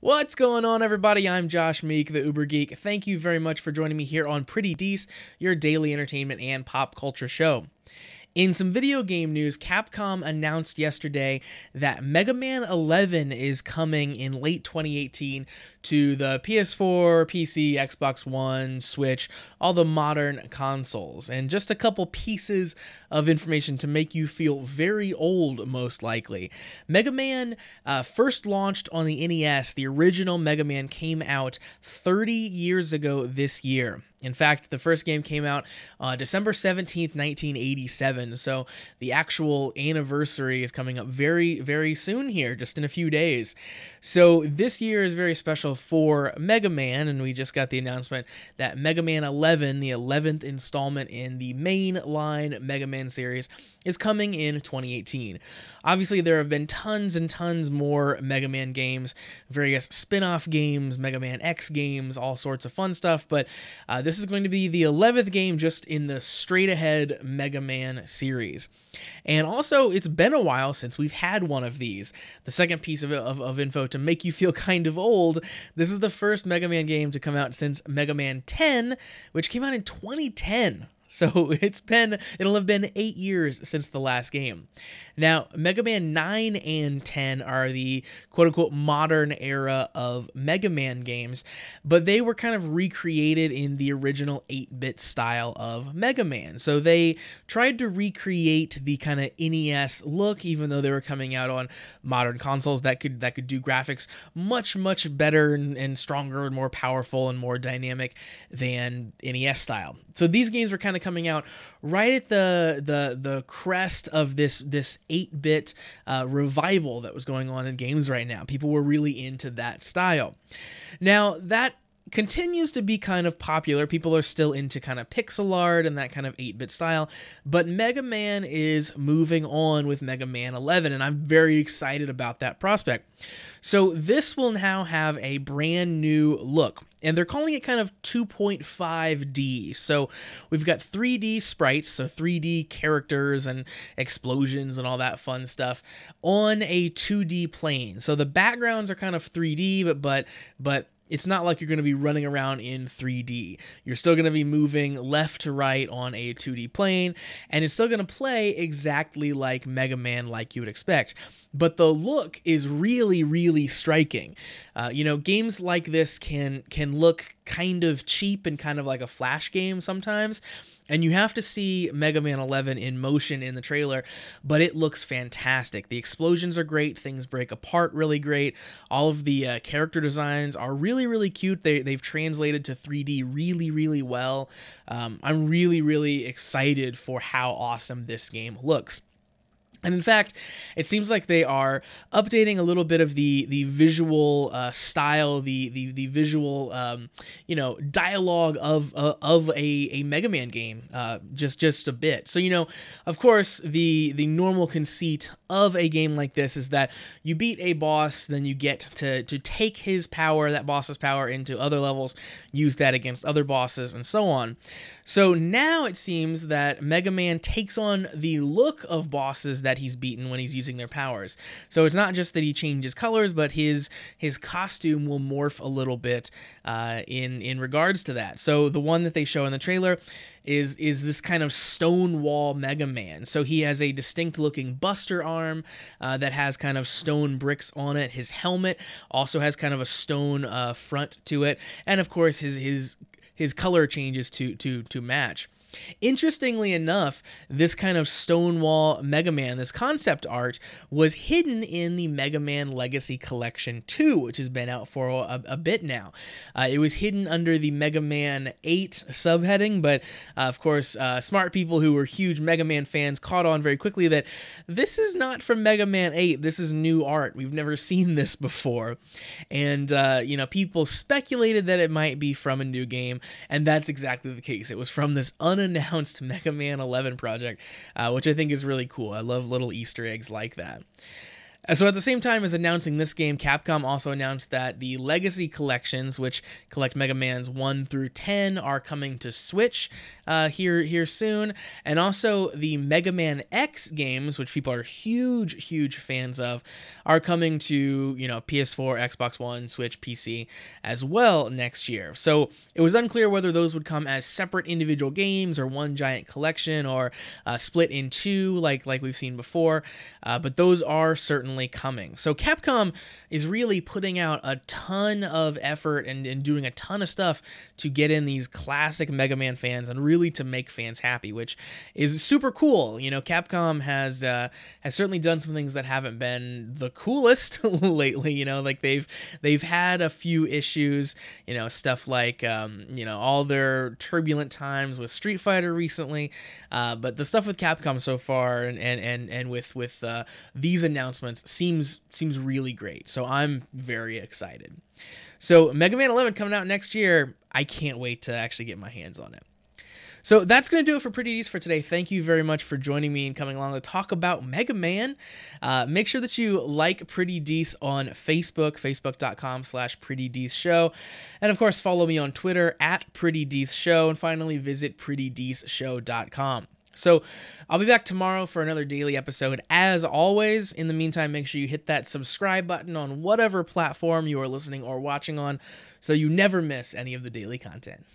What's going on, everybody? I'm Josh Meek, the Uber Geek. Thank you very much for joining me here on Pretty Dece, your daily entertainment and pop culture show. In some video game news, Capcom announced yesterday that Mega Man 11 is coming in late 2018 to the PS4, PC, Xbox One, Switch, all the modern consoles. And just a couple pieces of information to make you feel very old, most likely. Mega Man first launched on the NES. The original Mega Man came out 30 years ago this year. In fact, the first game came out December 17th, 1987, so the actual anniversary is coming up very, very soon here, just in a few days. So this year is very special for Mega Man, and we just got the announcement that Mega Man 11, the 11th installment in the mainline Mega Man series, is coming in 2018. Obviously, there have been tons and tons more Mega Man games, various spin-off games, Mega Man X games, all sorts of fun stuff, but this is going to be the 11th game just in the straight-ahead Mega Man series. And also, it's been a while since we've had one of these. The second piece of info to make you feel kind of old, this is the first Mega Man game to come out since Mega Man 10, which came out in 2010. So it'll have been 8 years since the last game. Now, Mega Man 9 and 10 are the quote-unquote modern era of Mega Man games, but they were kind of recreated in the original 8-bit style of Mega Man. So they tried to recreate the kind of NES look, even though they were coming out on modern consoles that could do graphics much, much better and stronger and more powerful and more dynamic than NES style. So these games were kind of coming out right at the crest of this 8-bit revival that was going on in games right now. People were really into that style. Now, that continues to be kind of popular. People are still into kind of pixel art and that kind of 8-bit style, but Mega Man is moving on with Mega Man 11, and I'm very excited about that prospect. So this will now have a brand new look, and they're calling it kind of 2.5D. So we've got 3D sprites, so 3D characters and explosions and all that fun stuff on a 2D plane. So the backgrounds are kind of 3D, but it's not like you're going to be running around in 3D. You're still going to be moving left to right on a 2D plane, and it's still going to play exactly like Mega Man, like you would expect. But the look is really, really striking. Games like this can look kind of cheap and kind of like a Flash game sometimes, and you have to see Mega Man 11 in motion in the trailer, but it looks fantastic. The explosions are great, things break apart really great, all of the character designs are really, really cute. They've translated to 3D really, really well. I'm really, really excited for how awesome this game looks. And in fact, it seems like they are updating a little bit of the visual style, the visual dialogue of a Mega Man game, just a bit. So of course, the normal conceit of a game like this is that you beat a boss, then you get to take his power, that boss's power, into other levels, use that against other bosses, and so on. So now it seems that Mega Man takes on the look of bosses that he's beaten when he's using their powers. So it's not just that he changes colors, but his costume will morph a little bit in regards to that. So the one that they show in the trailer is this kind of Stonewall Mega Man. So he has a distinct looking Buster arm that has kind of stone bricks on it. His helmet also has kind of a stone front to it, and of course his color changes to match. Interestingly enough, this kind of Stonewall Mega Man, this concept art, was hidden in the Mega Man Legacy Collection 2, which has been out for a bit now. It was hidden under the Mega Man 8 subheading, but of course, smart people who were huge Mega Man fans caught on very quickly that this is not from Mega Man 8, this is new art. We've never seen this before. And, people speculated that it might be from a new game, and that's exactly the case. It was from this unannounced Mega Man 11 project, which I think is really cool. I love little Easter eggs like that. So at the same time as announcing this game, Capcom also announced that the Legacy collections, which collect Mega Man's 1 through 10, are coming to Switch here soon. And also the Mega Man X games, which people are huge fans of, are coming to, PS4, Xbox One, Switch, PC as well next year. So it was unclear whether those would come as separate individual games or one giant collection or split in two like we've seen before. But those are certainly coming. So Capcom is really putting out a ton of effort and doing a ton of stuff to get in these classic Mega Man fans and really to make fans happy, which is super cool. Capcom has certainly done some things that haven't been the coolest lately. Like they've had a few issues, stuff like all their turbulent times with Street Fighter recently, but the stuff with Capcom so far and with these announcements seems really great. So I'm very excited. So Mega Man 11 coming out next year. I can't wait to actually get my hands on it. So that's going to do it for Pretty Dece for today. Thank you very much for joining me and coming along to talk about Mega Man. Make sure that you like Pretty Dece on Facebook, facebook.com/PrettyDeceShow. And of course, follow me on Twitter @PrettyDeceShow. And finally, visit PrettyDeceShow.com. So I'll be back tomorrow for another daily episode. As always, in the meantime, make sure you hit that subscribe button on whatever platform you are listening or watching on so you never miss any of the daily content.